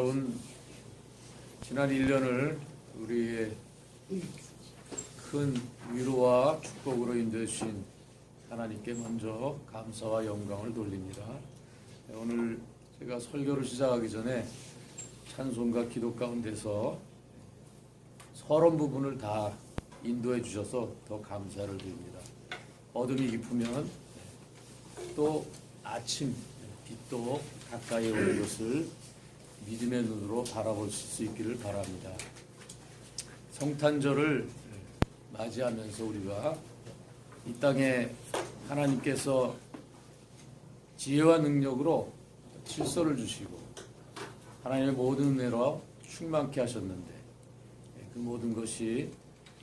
여러분, 지난 1년을 우리의 큰 위로와 축복으로 인도해 주신 하나님께 먼저 감사와 영광을 돌립니다. 오늘 제가 설교를 시작하기 전에 찬송과 기도 가운데서 서론 부분을 다 인도해 주셔서 더 감사를 드립니다. 어둠이 깊으면 또 아침 빛도 가까이 오는 것을 믿음의 눈으로 바라볼 수 있기를 바랍니다. 성탄절을 맞이하면서 우리가 이 땅에 하나님께서 지혜와 능력으로 질서를 주시고 하나님의 모든 은혜로 충만케 하셨는데 그 모든 것이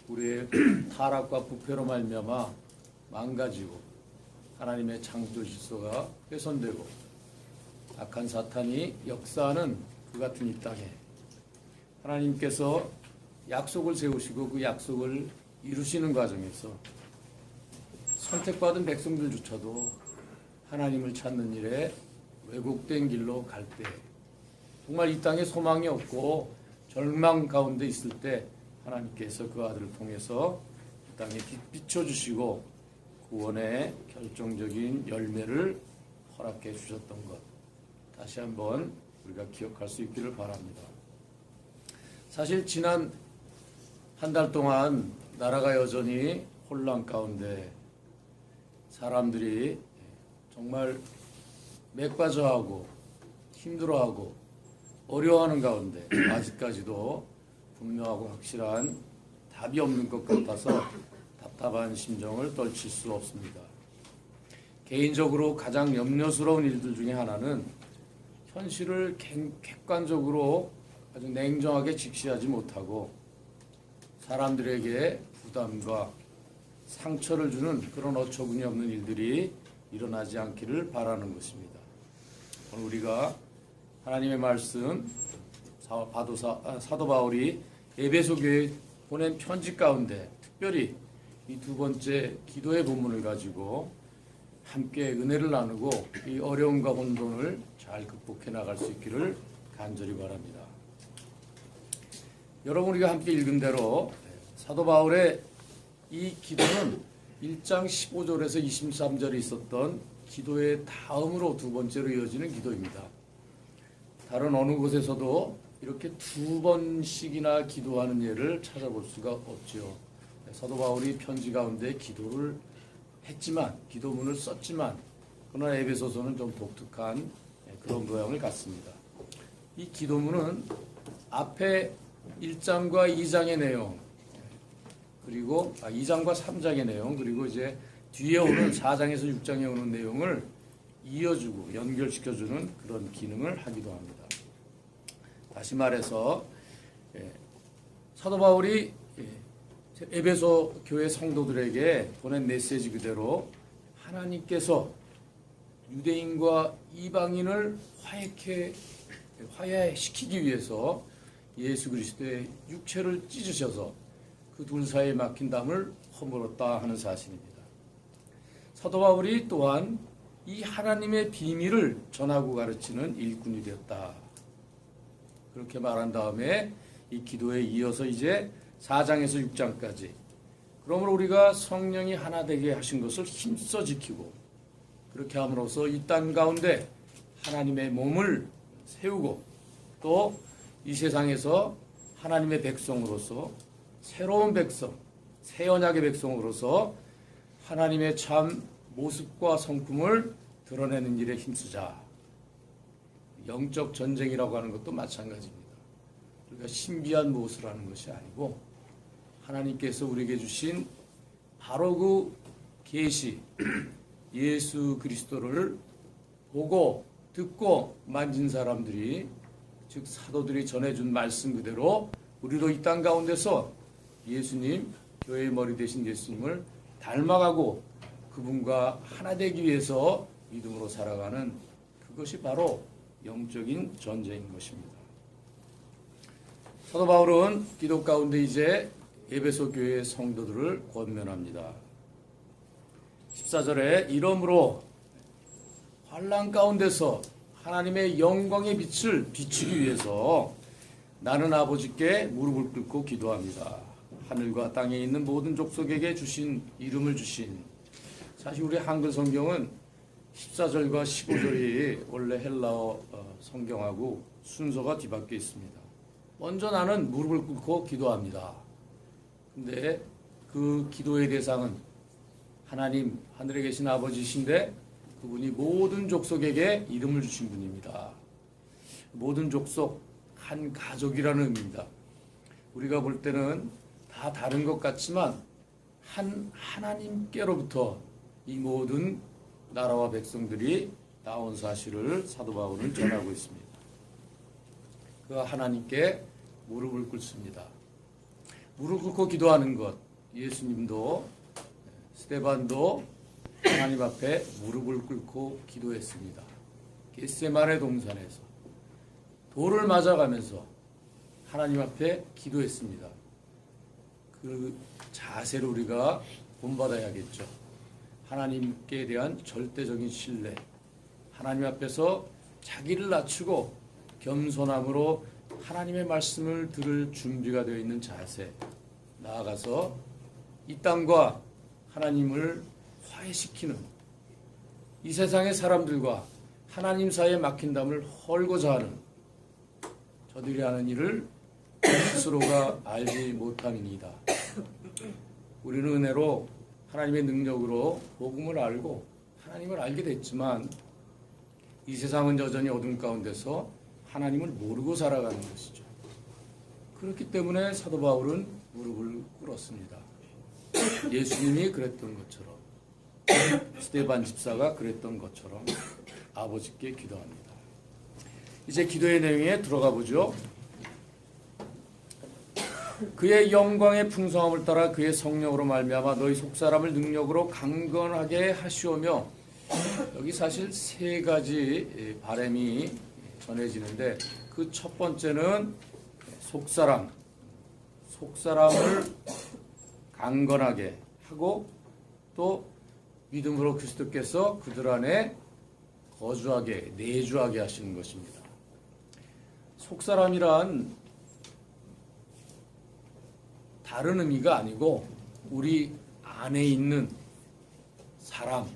우리의 타락과 부패로 말미암아 망가지고 하나님의 창조 질서가 훼손되고 악한 사탄이 역사하는 그 같은 이 땅에 하나님께서 약속을 세우시고 그 약속을 이루시는 과정에서 선택받은 백성들조차도 하나님을 찾는 일에 왜곡된 길로 갈 때 정말 이 땅에 소망이 없고 절망 가운데 있을 때 하나님께서 그 아들을 통해서 이 땅에 비춰주시고 구원의 결정적인 열매를 허락해 주셨던 것 다시 한번 우리가 기억할 수 있기를 바랍니다. 사실 지난 한 달 동안 나라가 여전히 혼란 가운데 사람들이 정말 맥빠져하고 힘들어하고 어려워하는 가운데 아직까지도 분명하고 확실한 답이 없는 것 같아서 답답한 심정을 떨칠 수 없습니다. 개인적으로 가장 염려스러운 일들 중에 하나는 현실을 객관적으로 아주 냉정하게 직시하지 못하고 사람들에게 부담과 상처를 주는 그런 어처구니 없는 일들이 일어나지 않기를 바라는 것입니다. 오늘 우리가 하나님의 말씀 사도 바울이 에베소 교회에 보낸 편지 가운데 특별히 이 두 번째 기도의 본문을 가지고 함께 은혜를 나누고 이 어려움과 혼돈을 잘 극복해 나갈 수 있기를 간절히 바랍니다. 여러분 우리가 함께 읽은 대로 사도 바울의 이 기도는 1장 15절에서 23절에 있었던 기도의 다음으로 두 번째로 이어지는 기도입니다. 다른 어느 곳에서도 이렇게 두 번씩이나 기도하는 예를 찾아볼 수가 없죠. 사도 바울이 편지 가운데 기도를 했지만 기도문을 썼지만 그러나 에베소서는 좀 독특한 그런 모양을 갖습니다. 이 기도문은 앞에 1장과 2장의 내용 그리고 2장과 3장의 내용 그리고 이제 뒤에 오는 4장에서 6장에 오는 내용을 이어주고 연결시켜주는 그런 기능을 하기도 합니다. 다시 말해서 사도 바울이 에베소 교회 성도들에게 보낸 메시지 그대로 하나님께서 유대인과 이방인을 화해시키기 위해서 예수 그리스도의 육체를 찢으셔서 그 둘 사이에 막힌 담을 허물었다 하는 사실입니다. 사도 바울이 또한 이 하나님의 비밀을 전하고 가르치는 일꾼이 되었다. 그렇게 말한 다음에 이 기도에 이어서 이제 4장에서 6장까지 그러므로 우리가 성령이 하나 되게 하신 것을 힘써 지키고 그렇게 함으로써 이 땅 가운데 하나님의 몸을 세우고 또 이 세상에서 하나님의 백성으로서 새로운 백성, 새 언약의 백성으로서 하나님의 참 모습과 성품을 드러내는 일에 힘쓰자. 영적 전쟁이라고 하는 것도 마찬가지입니다. 우리가 신비한 무엇을 하는 것이 아니고 하나님께서 우리에게 주신 바로 그 계시 예수 그리스도를 보고 듣고 만진 사람들이 즉 사도들이 전해준 말씀 그대로 우리도 이 땅 가운데서 예수님, 교회의 머리 되신 예수님을 닮아가고 그분과 하나 되기 위해서 믿음으로 살아가는 그것이 바로 영적인 전쟁인 것입니다. 사도 바울은 기도 가운데 이제 에베소 교회의 성도들을 권면합니다. 14절에 이러므로 환난 가운데서 하나님의 영광의 빛을 비추기 위해서 나는 아버지께 무릎을 꿇고 기도합니다. 하늘과 땅에 있는 모든 족속에게 주신 이름을 주신, 사실 우리 한글 성경은 14절과 15절이 원래 헬라어 성경하고 순서가 뒤바뀌어 있습니다. 먼저 나는 무릎을 꿇고 기도합니다. 근데 그 기도의 대상은 하나님, 하늘에 계신 아버지신데 그분이 모든 족속에게 이름을 주신 분입니다. 모든 족속, 한 가족이라는 의미입니다. 우리가 볼 때는 다 다른 것 같지만 한 하나님께로부터 이 모든 나라와 백성들이 나온 사실을 사도 바울은 전하고 있습니다. 그 하나님께 무릎을 꿇습니다. 무릎 꿇고 기도하는 것, 예수님도 스데반도 하나님 앞에 무릎을 꿇고 기도했습니다. 겟세마네 동산에서 돌을 맞아가면서 하나님 앞에 기도했습니다. 그 자세를 우리가 본받아야겠죠. 하나님께 대한 절대적인 신뢰, 하나님 앞에서 자기를 낮추고 겸손함으로 하나님의 말씀을 들을 준비가 되어 있는 자세, 나아가서 이 땅과 하나님을 화해시키는, 이 세상의 사람들과 하나님 사이에 막힌 담을 헐고자 하는 저들이 하는 일을 스스로가 알지 못함이니이다. 우리는 은혜로 하나님의 능력으로 복음을 알고 하나님을 알게 됐지만 이 세상은 여전히 어둠 가운데서 하나님을 모르고 살아가는 것이죠. 그렇기 때문에 사도 바울은 무릎을 꿇었습니다. 예수님이 그랬던 것처럼, 스데반 집사가 그랬던 것처럼 아버지께 기도합니다. 이제 기도의 내용에 들어가 보죠. 그의 영광의 풍성함을 따라 그의 성령으로 말미암아 너희 속사람을 능력으로 강건하게 하시오며, 여기 사실 세 가지 바람이 전해지는데 그 첫 번째는 속사람을 강건하게 하고 또 믿음으로 그리스도께서 그들 안에 거주하게, 내주하게 하시는 것입니다. 속사람이란 다른 의미가 아니고 우리 안에 있는 사람,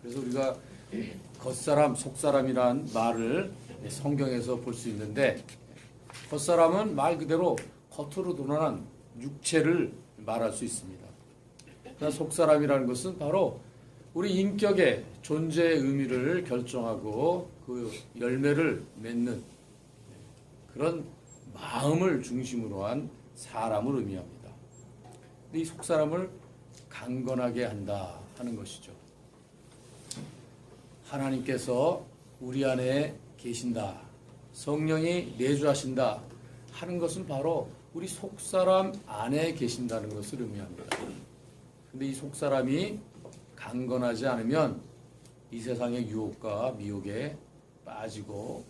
그래서 우리가 겉사람, 속사람이란 말을 성경에서 볼 수 있는데, 겉사람은 말 그대로 겉으로 드러난 육체를 말할 수 있습니다. 그러나 속사람이라는 것은 바로 우리 인격의 존재의 의미를 결정하고 그 열매를 맺는 그런 마음을 중심으로 한 사람을 의미합니다. 근데 이 속사람을 강건하게 한다 하는 것이죠. 하나님께서 우리 안에 계신다, 성령이 내주하신다 하는 것은 바로 우리 속사람 안에 계신다는 것을 의미합니다. 근데 이 속사람이 강건하지 않으면 이 세상의 유혹과 미혹에 빠지고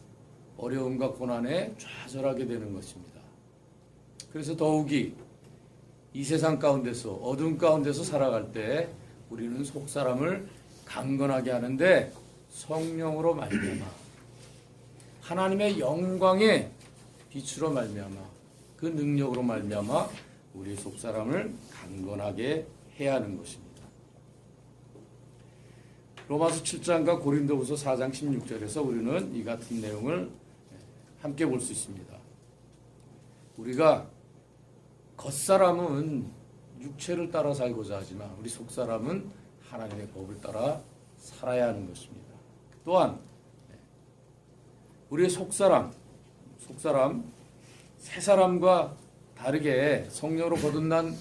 어려움과 고난에 좌절하게 되는 것입니다. 그래서 더욱이 이 세상 가운데서, 어둠 가운데서 살아갈 때 우리는 속사람을 강건하게 하는데 성령으로 말미암아, 하나님의 영광의 빛으로 말미암아, 그 능력으로 말미암아 우리 속사람을 강건하게 해야 하는 것입니다. 로마서 7장과 고린도후서 4장 16절에서 우리는 이 같은 내용을 함께 볼 수 있습니다. 우리가 겉사람은 육체를 따라 살고자 하지만 우리 속사람은 하나님의 법을 따라 살아야 하는 것입니다. 또한 우리의 속사람, 새 사람과 다르게 성령으로 거듭난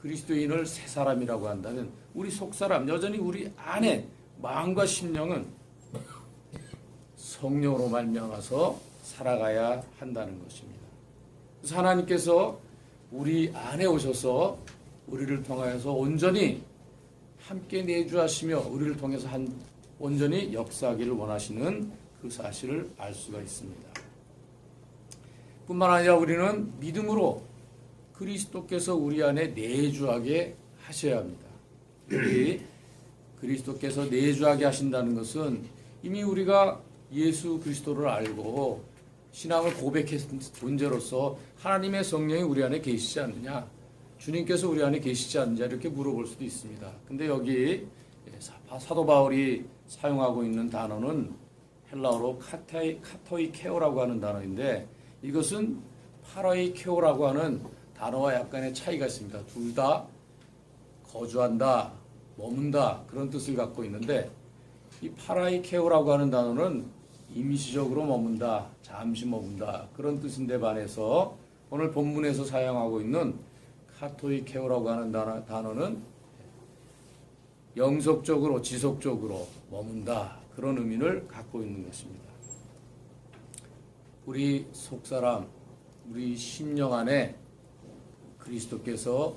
그리스도인을 새 사람이라고 한다면 우리 속사람, 여전히 우리 안에 마음과 심령은 성령으로 말미암아서 살아가야 한다는 것입니다. 그래서 하나님께서 우리 안에 오셔서 우리를 통하여서 온전히 함께 내주하시며 우리를 통해서 온전히 역사하기를 원하시는 그 사실을 알 수가 있습니다. 뿐만 아니라 우리는 믿음으로 그리스도께서 우리 안에 내주하게 하셔야 합니다. 여기 그리스도께서 내주하게 하신다는 것은 이미 우리가 예수 그리스도를 알고 신앙을 고백했던 존재로서 하나님의 성령이 우리 안에 계시지 않느냐, 주님께서 우리 안에 계시지 않느냐 이렇게 물어볼 수도 있습니다. 근데 여기 사도 바울이 사용하고 있는 단어는 헬라어로 카토이케오라고 하는 단어인데, 이것은 파라이케오라고 하는 단어와 약간의 차이가 있습니다. 둘 다 거주한다, 머문다 그런 뜻을 갖고 있는데, 이 파라이케오라고 하는 단어는 임시적으로 머문다, 잠시 머문다 그런 뜻인데 반해서 오늘 본문에서 사용하고 있는 카토이케오라고 하는 단어는 영속적으로 지속적으로 머문다 그런 의미를 갖고 있는 것입니다. 우리 속사람, 우리 심령 안에 그리스도께서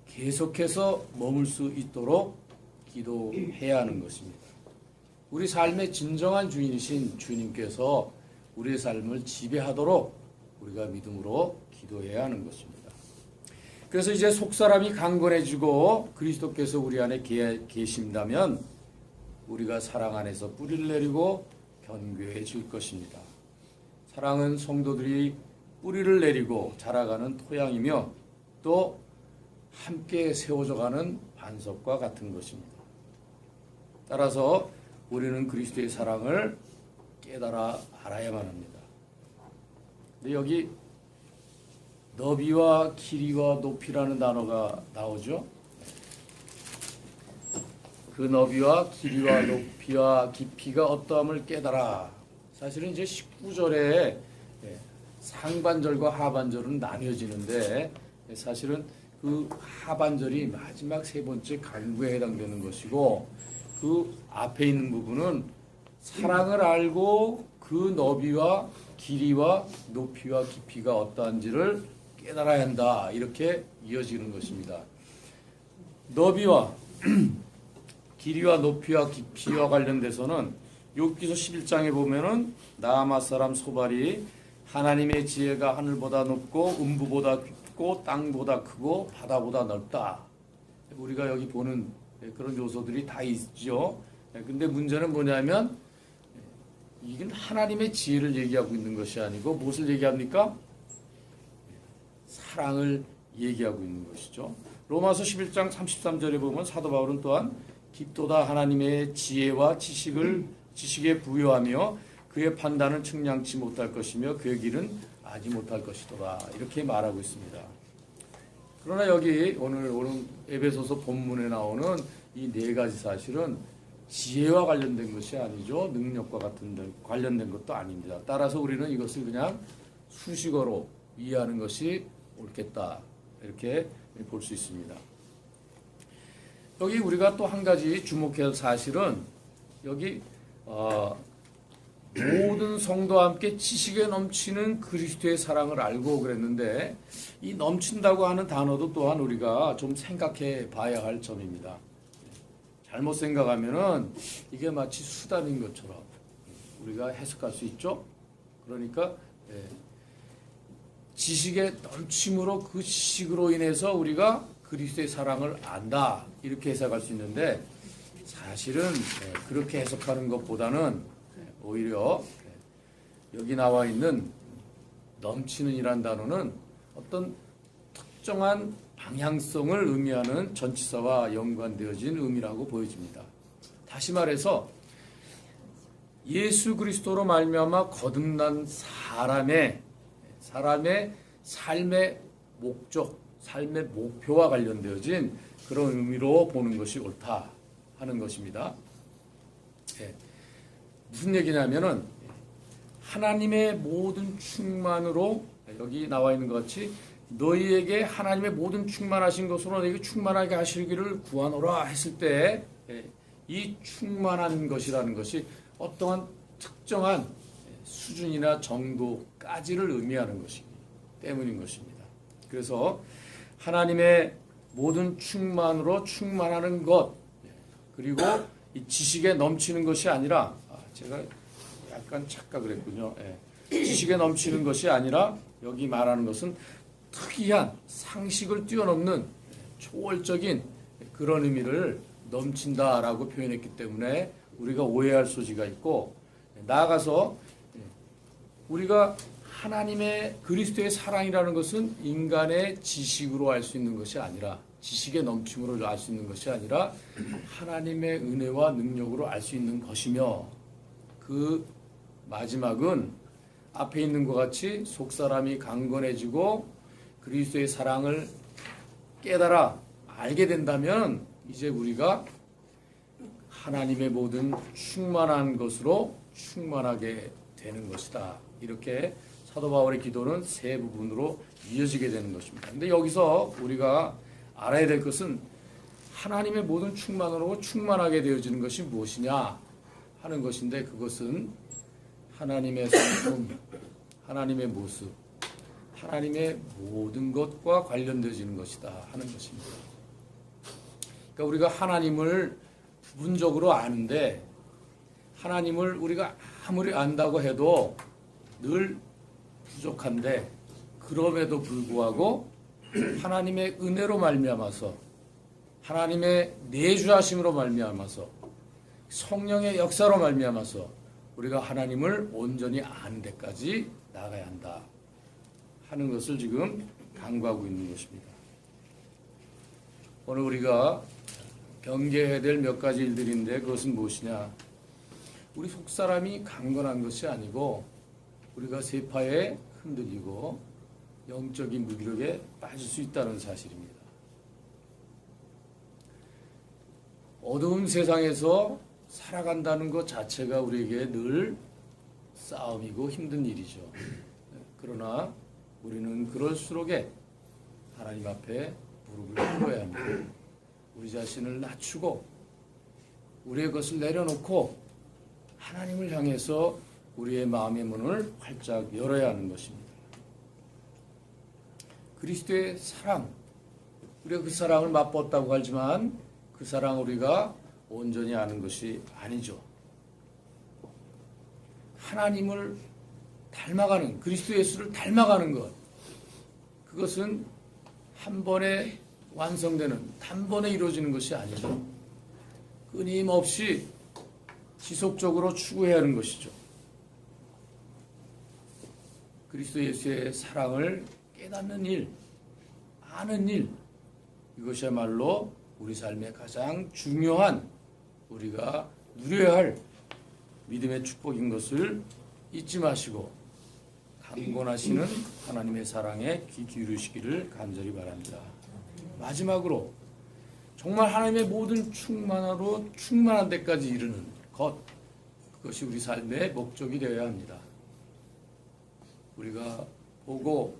계속해서 머물 수 있도록 기도해야 하는 것입니다. 우리 삶의 진정한 주인이신 주님께서 우리의 삶을 지배하도록 우리가 믿음으로 기도해야 하는 것입니다. 그래서 이제 속사람이 강건해지고 그리스도께서 우리 안에 계신다면 우리가 사랑 안에서 뿌리를 내리고 견고해질 것입니다. 사랑은 성도들이 뿌리를 내리고 자라가는 토양이며 또 함께 세워져가는 반석과 같은 것입니다. 따라서 우리는 그리스도의 사랑을 깨달아 알아야만 합니다. 근데 여기 너비와 길이와 높이라는 단어가 나오죠. 그 너비와 길이와 높이와 깊이가 어떠함을 깨달아. 사실은 이제 19절에 상반절과 하반절은 나뉘어지는데, 사실은 그 하반절이 마지막 세 번째 간구에 해당되는 것이고, 그 앞에 있는 부분은 사랑을 알고 그 너비와 길이와 높이와 깊이가 어떠한지를 깨달아야 한다 이렇게 이어지는 것입니다. 너비와 길이와 높이와 깊이와 관련돼서는 욥기서 11장에 보면은 나아마 사람 소발이 하나님의 지혜가 하늘보다 높고 음부보다 깊고 땅보다 크고 바다보다 넓다. 우리가 여기 보는 그런 요소들이 다 있죠. 근데 문제는 뭐냐면 이건 하나님의 지혜를 얘기하고 있는 것이 아니고 무엇을 얘기합니까? 사랑을 얘기하고 있는 것이죠. 로마서 11장 33절에 보면 사도 바울은 또한 깊도다 하나님의 지혜와 지식에 부여하며 그의 판단은 측량치 못할 것이며 그의 길은 아지 못할 것이더라 이렇게 말하고 있습니다. 그러나 여기 오늘 에베소서 본문에 나오는 이 네 가지 사실은 지혜와 관련된 것이 아니죠. 능력과 같은 데 관련된 것도 아닙니다. 따라서 우리는 이것을 그냥 수식어로 이해하는 것이 옳겠다 이렇게 볼 수 있습니다. 여기 우리가 또 한 가지 주목해야 할 사실은 여기 모든 성도와 함께 지식에 넘치는 그리스도의 사랑을 알고 그랬는데, 이 넘친다고 하는 단어도 또한 우리가 좀 생각해 봐야 할 점입니다. 잘못 생각하면은 이게 마치 수단인 것처럼 우리가 해석할 수 있죠. 그러니까 지식의 넘침으로 그 지식으로 인해서 우리가 그리스도의 사랑을 안다 이렇게 해석할 수 있는데, 사실은 그렇게 해석하는 것보다는 오히려 여기 나와 있는 넘치는 이란 단어는 어떤 특정한 방향성을 의미하는 전치사와 연관되어진 의미라고 보여집니다. 다시 말해서 예수 그리스도로 말미암아 거듭난 사람의 삶의 목적, 삶의 목표와 관련되어진 그런 의미로 보는 것이 옳다 하는 것입니다. 무슨 얘기냐면은 하나님의 모든 충만으로, 여기 나와 있는 것 같이 너희에게 하나님의 모든 충만하신 것으로 너희에게 충만하게 하시기를 구하노라 했을 때, 이 충만한 것이라는 것이 어떠한 특정한 수준이나 정도까지를 의미하는 것이기 때문인 것입니다. 그래서 하나님의 모든 충만으로 충만하는 것, 그리고 이 지식에 넘치는 것이 아니라, 제가 약간 착각을 했군요. 지식에 넘치는 것이 아니라 여기 말하는 것은 특이한 상식을 뛰어넘는 초월적인 그런 의미를 넘친다라고 표현했기 때문에 우리가 오해할 소지가 있고, 나아가서 우리가 하나님의 그리스도의 사랑이라는 것은 인간의 지식으로 알 수 있는 것이 아니라, 지식의 넘침으로 알 수 있는 것이 아니라 하나님의 은혜와 능력으로 알 수 있는 것이며, 그 마지막은 앞에 있는 것 같이 속사람이 강건해지고 그리스도의 사랑을 깨달아 알게 된다면 이제 우리가 하나님의 모든 충만한 것으로 충만하게 되는 것이다. 이렇게 사도 바울의 기도는 세 부분으로 이어지게 되는 것입니다. 그런데 여기서 우리가 알아야 될 것은 하나님의 모든 충만으로 충만하게 되어지는 것이 무엇이냐 하는 것인데, 그것은 하나님의 성품, 하나님의 모습, 하나님의 모든 것과 관련되어지는 것이다 하는 것입니다. 그러니까 우리가 하나님을 부분적으로 아는데, 하나님을 우리가 아무리 안다고 해도 늘 부족한데, 그럼에도 불구하고 하나님의 은혜로 말미암아서, 하나님의 내주하심으로 말미암아서, 성령의 역사로 말미암아서 우리가 하나님을 온전히 아는 데까지 나아가야 한다 하는 것을 지금 강구하고 있는 것입니다. 오늘 우리가 경계해야 될 몇 가지 일들인데, 그것은 무엇이냐? 우리 속사람이 강건한 것이 아니고 우리가 세파에 흔들리고 영적인 무기력에 빠질 수 있다는 사실입니다. 어두운 세상에서 살아간다는 것 자체가 우리에게 늘 싸움이고 힘든 일이죠. 그러나 우리는 그럴수록에 하나님 앞에 무릎을 꿇어야 합니다. 우리 자신을 낮추고 우리의 것을 내려놓고 하나님을 향해서 우리의 마음의 문을 활짝 열어야 하는 것입니다. 그리스도의 사랑, 우리가 그 사랑을 맛보았다고 하지만 그 사랑 우리가 온전히 아는 것이 아니죠. 하나님을 닮아가는, 그리스도 예수를 닮아가는 것, 그것은 한 번에 완성되는, 단번에 이루어지는 것이 아니죠. 끊임없이 지속적으로 추구해야 하는 것이죠. 그리스도 예수의 사랑을 깨닫는 일, 아는 일, 이것이야말로 우리 삶의 가장 중요한, 우리가 누려야 할 믿음의 축복인 것을 잊지 마시고 강건하시는 하나님의 사랑에 귀 기울이시기를 간절히 바랍니다. 마지막으로 정말 하나님의 모든 충만으로 충만한 데까지 이르는 것, 그것이 우리 삶의 목적이 되어야 합니다. 우리가 보고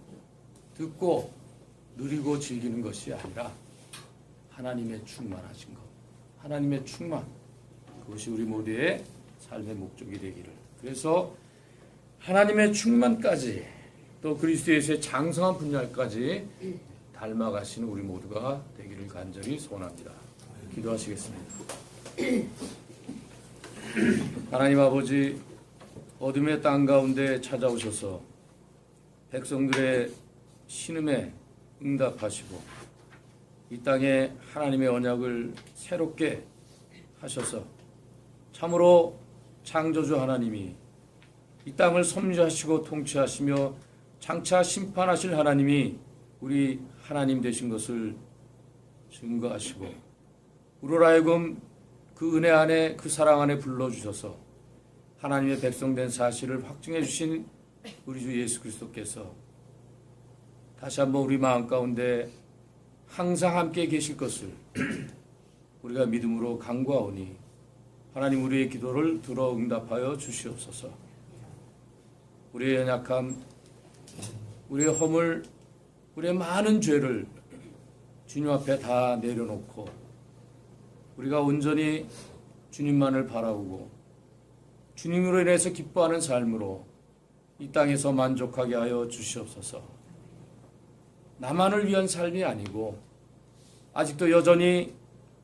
듣고 누리고 즐기는 것이 아니라 하나님의 충만하신 것, 하나님의 충만, 그것이 우리 모두의 삶의 목적이 되기를, 그래서 하나님의 충만까지 또 그리스도 예수의 장성한 분량까지 닮아가시는 우리 모두가 되기를 간절히 소원합니다. 기도하시겠습니다. 하나님 아버지, 어둠의 땅 가운데 찾아오셔서 백성들의 신음에 응답하시고 이 땅에 하나님의 언약을 새롭게 하셔서 참으로 창조주 하나님이 이 땅을 섭리하시고 통치하시며 장차 심판하실 하나님이 우리 하나님 되신 것을 증거하시고 우리로 하여금 그 은혜 안에, 그 사랑 안에 불러주셔서 하나님의 백성된 사실을 확증해 주신 우리 주 예수 그리스도께서 다시 한번 우리 마음 가운데 항상 함께 계실 것을 우리가 믿음으로 간구하오니 하나님 우리의 기도를 들어 응답하여 주시옵소서. 우리의 연약함, 우리의 허물, 우리의 많은 죄를 주님 앞에 다 내려놓고 우리가 온전히 주님만을 바라보고 주님으로 인해서 기뻐하는 삶으로 이 땅에서 만족하게 하여 주시옵소서. 나만을 위한 삶이 아니고 아직도 여전히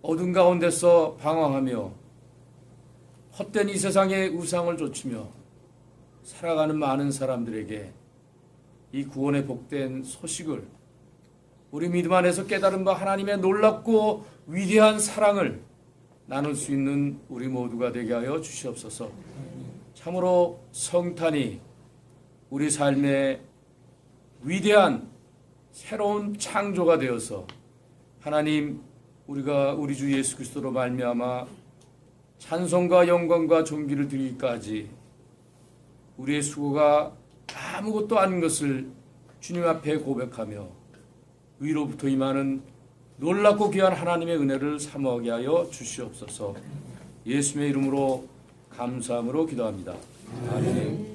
어둠 가운데서 방황하며 헛된 이 세상의 우상을 좇으며 살아가는 많은 사람들에게 이 구원의 복된 소식을 우리 믿음 안에서 깨달은 바 하나님의 놀랍고 위대한 사랑을 나눌 수 있는 우리 모두가 되게 하여 주시옵소서. 참으로 성탄이 우리 삶의 위대한 새로운 창조가 되어서 하나님 우리가 우리 주 예수 그리스도로 말미암아 찬송과 영광과 존귀를 드리기까지 우리의 수고가 아무것도 아닌 것을 주님 앞에 고백하며 위로부터 임하는 놀랍고 귀한 하나님의 은혜를 사모하게 하여 주시옵소서. 예수님의 이름으로 감사함으로 기도합니다. 아멘.